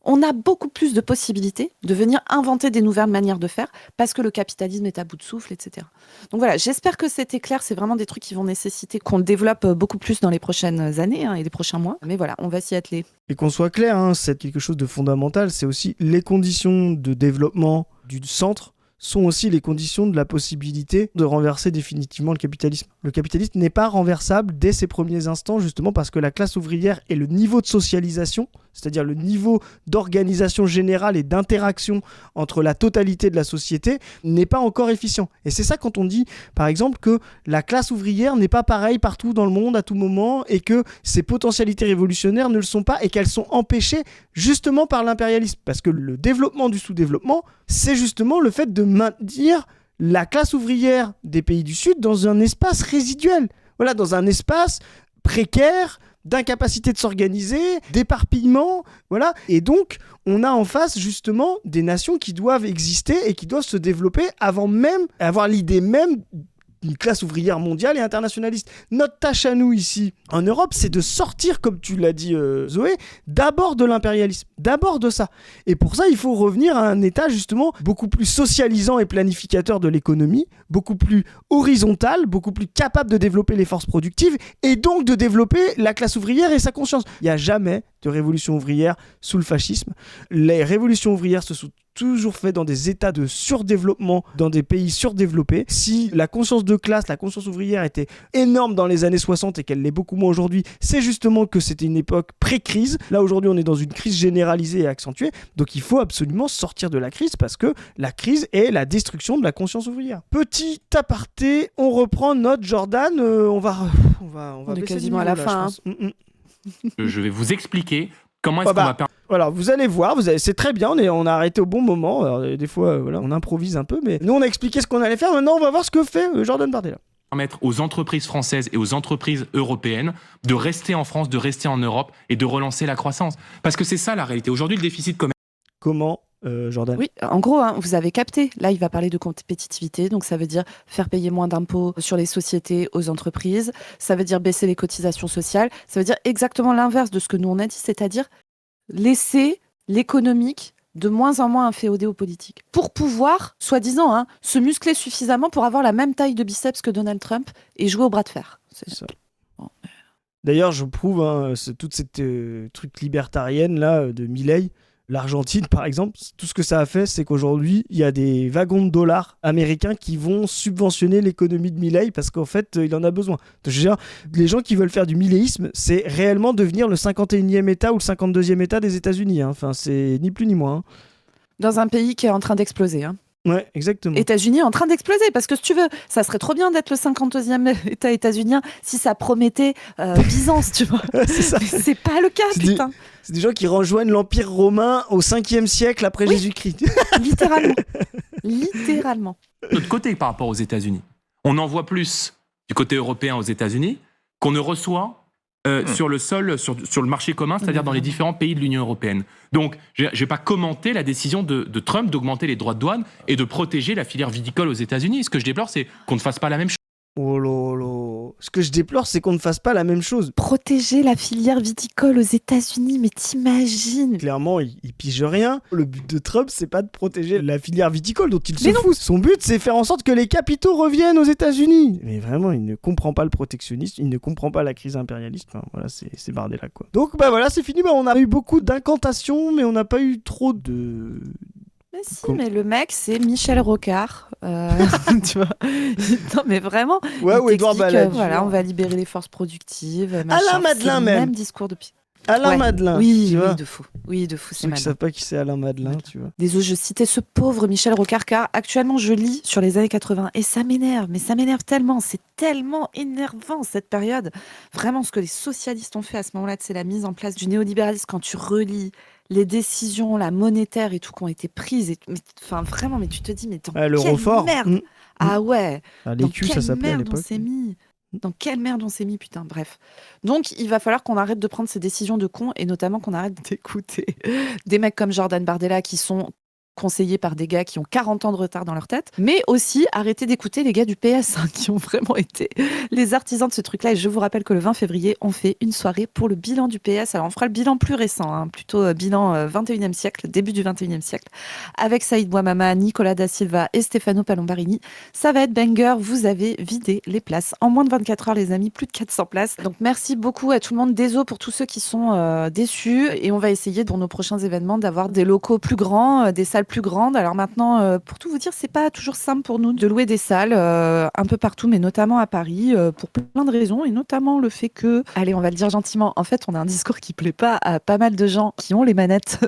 on a beaucoup plus de possibilités de venir inventer des nouvelles manières de faire parce que le capitalisme est à bout de souffle, etc. Donc voilà, j'espère que c'était clair. C'est vraiment des trucs qui vont nécessiter qu'on le développe beaucoup plus dans les prochaines années et les prochains mois. Mais voilà, on va s'y atteler. Et qu'on soit clair, c'est quelque chose de fondamental. C'est aussi les conditions de développement du centre sont aussi les conditions de la possibilité de renverser définitivement le capitalisme. Le capitalisme n'est pas renversable dès ses premiers instants, justement parce que la classe ouvrière et le niveau de socialisation, c'est-à-dire le niveau d'organisation générale et d'interaction entre la totalité de la société, n'est pas encore efficient. Et c'est ça quand on dit, par exemple, que la classe ouvrière n'est pas pareille partout dans le monde à tout moment et que ses potentialités révolutionnaires ne le sont pas et qu'elles sont empêchées justement par l'impérialisme. Parce que le développement du sous-développement, c'est justement le fait de maintenir la classe ouvrière des pays du Sud dans un espace résiduel. Voilà, dans un espace précaire, d'incapacité de s'organiser, d'éparpillement, voilà. Et donc, on a en face, justement, des nations qui doivent exister et qui doivent se développer avant même, avoir l'idée même d'une classe ouvrière mondiale et internationaliste. Notre tâche à nous ici, en Europe, c'est de sortir, comme tu l'as dit Zoé, d'abord de l'impérialisme, d'abord de ça. Et pour ça, il faut revenir à un état justement beaucoup plus socialisant et planificateur de l'économie, beaucoup plus horizontal, beaucoup plus capable de développer les forces productives et donc de développer la classe ouvrière et sa conscience. Il n'y a jamais de révolution ouvrière sous le fascisme. Les révolutions ouvrières se sont toujours fait dans des états de surdéveloppement, dans des pays surdéveloppés. Si la conscience de classe, la conscience ouvrière était énorme dans les années 60 et qu'elle l'est beaucoup moins aujourd'hui, c'est justement que c'était une époque pré-crise. Là, aujourd'hui, on est dans une crise généralisée et accentuée. Donc, il faut absolument sortir de la crise parce que la crise est la destruction de la conscience ouvrière. Petit aparté, on reprend notre Jordan. On va On est baisser quasiment le à la niveau, là, fin. je pense. Je vais vous expliquer comment est-ce Ah bah, qu'on va permettre Voilà, vous allez voir, c'est très bien, on a arrêté au bon moment. Alors, des fois, voilà, on improvise un peu, mais nous, on a expliqué ce qu'on allait faire. Maintenant, on va voir ce que fait Jordan Bardella. aux entreprises françaises et aux entreprises européennes de rester en France, de rester en Europe et de relancer la croissance. Parce que c'est ça la réalité. Aujourd'hui, le déficit commercial. Comment, Jordan? Oui, en gros, vous avez capté. Là, il va parler de compétitivité. Donc, ça veut dire faire payer moins d'impôts sur les sociétés aux entreprises. Ça veut dire baisser les cotisations sociales. Ça veut dire exactement l'inverse de ce que nous, on a dit, c'est-à-dire laisser l'économique de moins en moins inféodé aux politiques. Pour pouvoir, soi-disant, se muscler suffisamment pour avoir la même taille de biceps que Donald Trump et jouer au bras de fer. C'est ça. Bon. D'ailleurs, je prouve toute cette truc libertarienne là de Milei. L'Argentine, par exemple, tout ce que ça a fait, c'est qu'aujourd'hui, il y a des wagons de dollars américains qui vont subventionner l'économie de Milei parce qu'en fait, il en a besoin. Donc, je veux dire, les gens qui veulent faire du milléisme, c'est réellement devenir le 51e État ou le 52e État des États-Unis. Enfin, c'est ni plus ni moins. Dans un pays qui est en train d'exploser. Ouais, exactement. États-Unis en train d'exploser, parce que si tu veux, ça serait trop bien d'être le 52e État états-unien si ça promettait Byzance, tu vois. C'est ça. Mais c'est pas le cas, putain. C'est des gens qui rejoignent l'Empire romain au 5e siècle après Jésus-Christ. Littéralement. Littéralement. De notre côté par rapport aux États-Unis. On envoie plus du côté européen aux États-Unis qu'on ne reçoit sur le sol, sur le marché commun, c'est-à-dire dans les différents pays de l'Union européenne. Donc, je ne vais pas commenter la décision de Trump d'augmenter les droits de douane et de protéger la filière viticole aux États-Unis. Ce que je déplore, c'est qu'on ne fasse pas la même chose. Oh là. Ce que je déplore, c'est qu'on ne fasse pas la même chose. Protéger la filière viticole aux États-Unis, mais t'imagines? Clairement, il pige rien. Le but de Trump, c'est pas de protéger la filière viticole dont il se fout. Son but, c'est faire en sorte que les capitaux reviennent aux États-Unis. Mais vraiment, il ne comprend pas le protectionnisme, il ne comprend pas la crise impérialiste. Enfin, voilà, c'est Bardella, quoi. Donc, bah voilà, c'est fini. Bah, on a eu beaucoup d'incantations, mais on n'a pas eu trop de... Mais si, mais le mec, c'est Michel Rocard. Tu vois. Non, mais vraiment. Ouais, ou Édouard Balladur. Voilà, on va libérer les forces productives. Alain Madelin, même discours de... Alain Madelin. Oui, tu vois. oui, de fou. Oui, de fou, c'est Ceux qui Madelin. savent pas qui c'est Alain Madelin, tu vois. Désolé, je citais ce pauvre Michel Rocard, car actuellement, je lis sur les années 80 et ça m'énerve, mais ça m'énerve tellement. C'est tellement énervant, cette période. Vraiment, ce que les socialistes ont fait à ce moment-là, c'est la mise en place du néolibéralisme. Quand tu relis les décisions, la monétaire et tout qui ont été prises, enfin vraiment, mais tu te dis, mais dans le quelle Roffort. merde Ah ouais, dans l'écu, ça quelle s'appelait à merde on l'époque. s'est mis? Dans quelle merde on s'est mis, putain, bref. Donc, il va falloir qu'on arrête de prendre ces décisions de cons et notamment qu'on arrête d'écouter des mecs comme Jordan Bardella qui sont conseillés par des gars qui ont 40 ans de retard dans leur tête, mais aussi arrêter d'écouter les gars du PS qui ont vraiment été les artisans de ce truc-là. Et je vous rappelle que le 20 février, on fait une soirée pour le bilan du PS. Alors, on fera le bilan plus récent, plutôt bilan 21e siècle, début du 21e siècle, avec Saïd Bouamama, Nicolas Da Silva et Stefano Palombarini. Ça va être banger. Vous avez vidé les places en moins de 24 heures, les amis, plus de 400 places. Donc, merci beaucoup à tout le monde. Désolé pour tous ceux qui sont déçus. Et on va essayer pour nos prochains événements d'avoir des locaux plus grands, des salles plus grande. Alors maintenant, pour tout vous dire, c'est pas toujours simple pour nous de louer des salles un peu partout, mais notamment à Paris, pour plein de raisons, et notamment le fait que, allez, on va le dire gentiment, en fait, on a un discours qui plaît pas à pas mal de gens qui ont les manettes,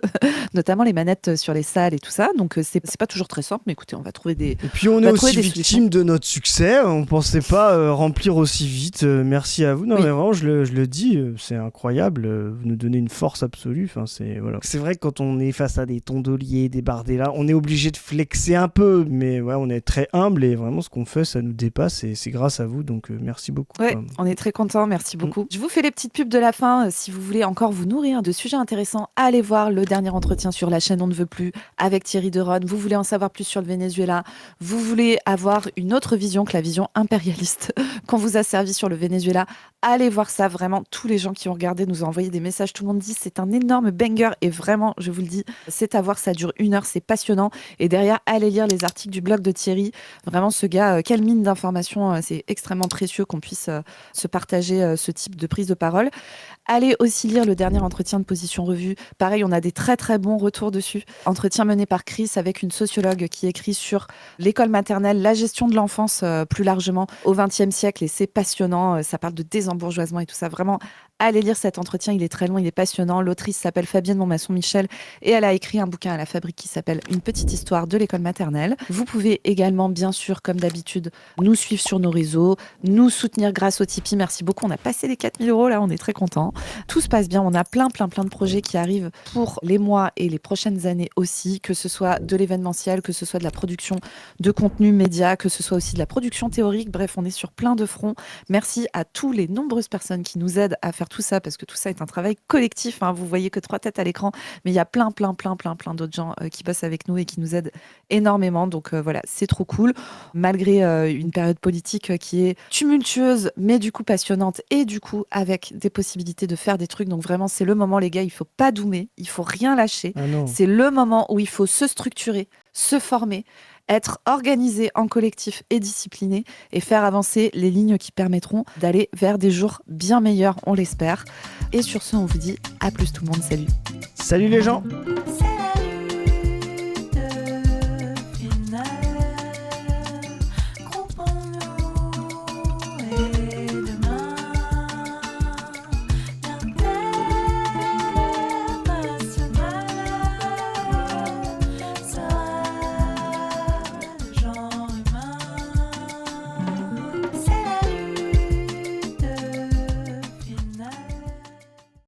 notamment les manettes sur les salles et tout ça. Donc c'est pas toujours très simple, mais écoutez, on va trouver des... Et puis on est aussi victime de notre succès. On pensait pas remplir aussi vite. Merci à vous. Non, mais vraiment, je le dis, c'est incroyable. Vous nous donnez une force absolue. Enfin, c'est vrai que quand on est face à des Tondelier, des Bardella, on est obligé de flexer un peu, mais ouais, on est très humble et vraiment ce qu'on fait, ça nous dépasse et c'est grâce à vous, donc merci beaucoup. Ouais, on est très contents, merci beaucoup. Je vous fais les petites pubs de la fin. Si vous voulez encore vous nourrir de sujets intéressants, allez voir le dernier entretien sur la chaîne On ne veut plus avec Thierry Deronne. Vous voulez en savoir plus sur le Venezuela, vous voulez avoir une autre vision que la vision impérialiste qu'on vous a servi sur le Venezuela, allez voir ça. Vraiment, tous les gens qui ont regardé nous ont envoyé des messages, tout le monde dit c'est un énorme banger et vraiment, je vous le dis, c'est à voir, ça dure 1 heure, c'est c'est passionnant. Et derrière, allez lire les articles du blog de Thierry. Vraiment, ce gars, quelle mine d'informations. C'est extrêmement précieux qu'on puisse se partager ce type de prise de parole. Allez aussi lire le dernier entretien de Position Revue. Pareil, on a des très très bons retours dessus. Entretien mené par Chris avec une sociologue qui écrit sur l'école maternelle, la gestion de l'enfance plus largement au XXe siècle. Et c'est passionnant. Ça parle de désembourgeoisement et tout ça. Vraiment, allez lire cet entretien. Il est très long, il est passionnant. L'autrice s'appelle Fabienne Montmasson-Michel et elle a écrit un bouquin à la Fabrique qui s'appelle Une petite histoire de l'école maternelle. Vous pouvez également, bien sûr, comme d'habitude, nous suivre sur nos réseaux, nous soutenir grâce au Tipeee. Merci beaucoup. On a passé les 4 000 €, là, on est très contents. Tout se passe bien. On a plein de projets qui arrivent pour les mois et les prochaines années aussi, que ce soit de l'événementiel, que ce soit de la production de contenu média, que ce soit aussi de la production théorique. Bref, on est sur plein de fronts. Merci à tous les nombreuses personnes qui nous aident à faire tout ça, parce que tout ça est un travail collectif. Vous voyez que 3 têtes à l'écran, mais il y a plein d'autres gens qui bossent avec nous et qui nous aident énormément. Donc voilà, c'est trop cool. Malgré une période politique qui est tumultueuse, mais du coup passionnante et du coup avec des possibilités de faire des trucs. Donc vraiment, c'est le moment, les gars, il faut pas doumer, il faut rien lâcher. Ah non. C'est le moment où il faut se structurer, se former, être organisé en collectif et discipliné et faire avancer les lignes qui permettront d'aller vers des jours bien meilleurs, on l'espère. Et sur ce, on vous dit à plus tout le monde, salut. Salut les gens. Salut.